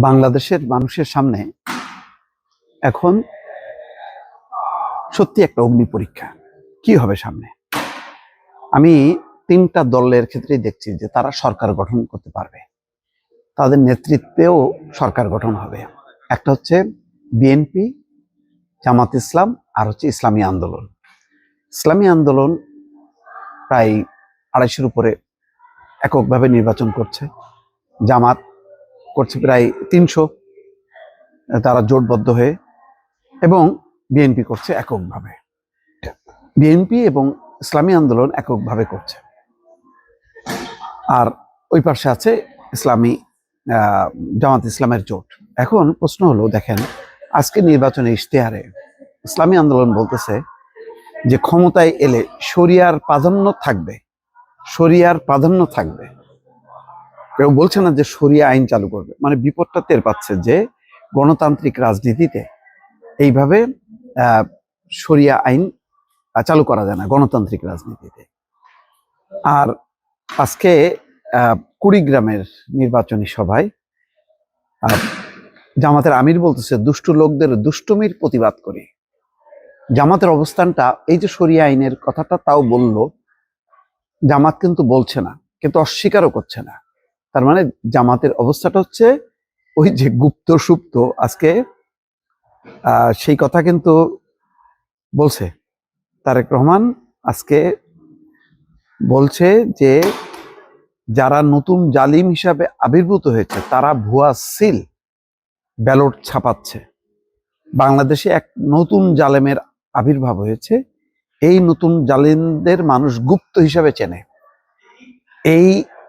বাংলাদেশের মানুষের সামনে এখন সত্যি একটা অগ্নি পরীক্ষা। কি হবে সামনে? আমি তিনটা দলের ক্ষেত্রেই দেখছি যে তারা সরকার গঠন করতে পারবে, তাদের নেতৃত্বেও সরকার গঠন হবে। একটা হচ্ছে বিএনপি, জামাত ইসলাম, আর হচ্ছে ইসলামী আন্দোলন। ইসলামী আন্দোলন প্রায় 250-এর উপরে এককভাবে নির্বাচন করছে, জামাত করছে প্রায় 300, তারা জোটবদ্ধ হয়ে, এবং বিএনপি করছে এককভাবে। বিএনপি এবং ইসলামী আন্দোলন এককভাবে করছে, আর ওই পাশে আছে ইসলামী জামাত ইসলামের জোট। এখন প্রশ্ন হলো, দেখেন আজকে নির্বাচনের ইশতেহারে ইসলামী আন্দোলন বলতেছে যে ক্ষমতায় এলে শরিয়ার প্রাধান্য থাকবে, শরিয়ার প্রাধান্য থাকবে। কেউ বলছে না যে শরিয়া আইন চালু করবে, মানে বিপদটা টের পাচ্ছে যে গণতান্ত্রিক রাজনীতিতে এইভাবে শরিয়া আইন চালু করা যায় না গণতান্ত্রিক রাজনীতিতে। আর আজকে কুড়িগ্রামের নির্বাচনী সভায় জামাতের আমির বলতেছে দুষ্টু লোকদের দুষ্টুমির প্রতিবাদ করি। জামাতের অবস্থানটা এই যে শরিয়া আইনের কথাটা তাও বলল, জামাত কিন্তু বলছে না, কিন্তু অস্বীকারও করছে না। তার মানে জামাতের অবস্থাটা হচ্ছে ওই যে গুপ্ত সুপ্ত, আজকে সেই কথা কিন্তু বলছে তারেক রহমান। আজকে বলছে যে যারা নতুন জালিম হিসাবে আবির্ভূত হয়েছে তারা ভুয়া সিল ব্যালট ছাপাচ্ছে। বাংলাদেশে এক নতুন জালেমের আবির্ভাব হয়েছে। এই নতুন জালেমদের মানুষ গুপ্ত হিসাবে চেনে। এই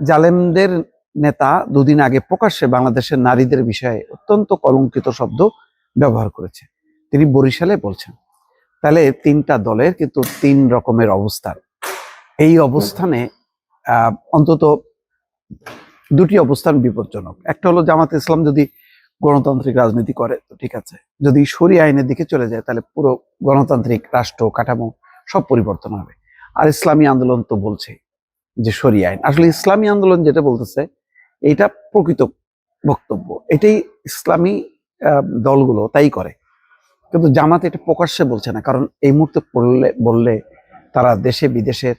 জালেমদের নেতা দুদিন আগে প্রকাশ্যে বাংলাদেশের নারীদের বিষয়ে অত্যন্ত কলঙ্কিত শব্দ ব্যবহার করেছে। তিনি বরিশালে বলছেন। তাহলে তিনটা দলের কিন্তু 3 রকমের অবস্থান। এই অবস্থানে অন্তত 2টি অবস্থান বিপজ্জনক। একটা হলো জামাত ইসলাম যদি গণতান্ত্রিক রাজনীতি করে তো ঠিক আছে, যদি শরিয়া আইনের দিকে চলে যায় তাহলে পুরো গণতান্ত্রিক রাষ্ট্র কাঠামো সব পরিবর্তন হবে। আর ইসলামী আন্দোলন তো বলছে যে শরিয়া আইন, আসলে ইসলামী আন্দোলন যেটা বলতেছে এইটা প্রকৃত বক্তব্য, এটাই ইসলামী দলগুলো তাই করে। কিন্তু জামাত এটা প্রকাশ্যে বলছে না, কারণ এই মুহূর্তে বললে তারা দেশে বিদেশের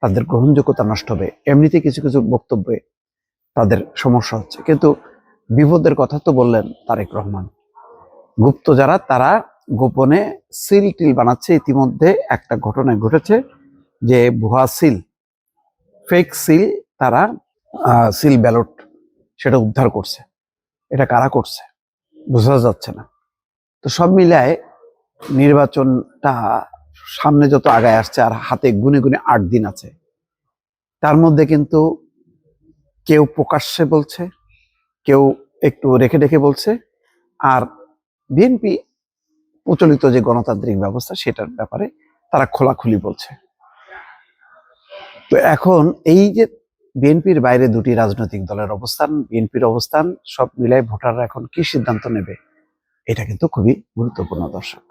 তাদের গ্রহণযোগ্যতা নষ্ট হবে। এমনিতে কিছু কিছু বক্তব্যে তাদের সমস্যা হচ্ছে, কিন্তু বিপদের কথা তো বললেন তারেক রহমান। গুপ্ত যারা তারা গোপনে সিল টিল বানাচ্ছে। ইতিমধ্যে একটা ঘটনা ঘটেছে যে ভুয়া সিল, ফেক সিল, তারা সিল ব্যালট সেটা উদ্ধার করছে। এটা কারা করছে বোঝা যাচ্ছে না। তো সব মিলায় নির্বাচনটা সামনে যত আগায় আসছে, আর হাতে গুনে গুনে 8 দিন আছে, তার মধ্যে কিন্তু কেউ প্রকাশ্যে বলছে, কেউ একটু রেখে রেখে বলছে, আর বিএনপি প্রচলিত যে গণতান্ত্রিক ব্যবস্থা সেটার ব্যাপারে তারা খোলাখুলি বলছে। তো এখন এই যে বিএনপির বাইরে 2টি রাজনৈতিক দলের অবস্থান, বিএনপির অবস্থান, সব মিলাই ভোটাররা এখন কি সিদ্ধান্ত নেবে, এটা কিন্তু খুবই গুরুত্বপূর্ণ দর্শক।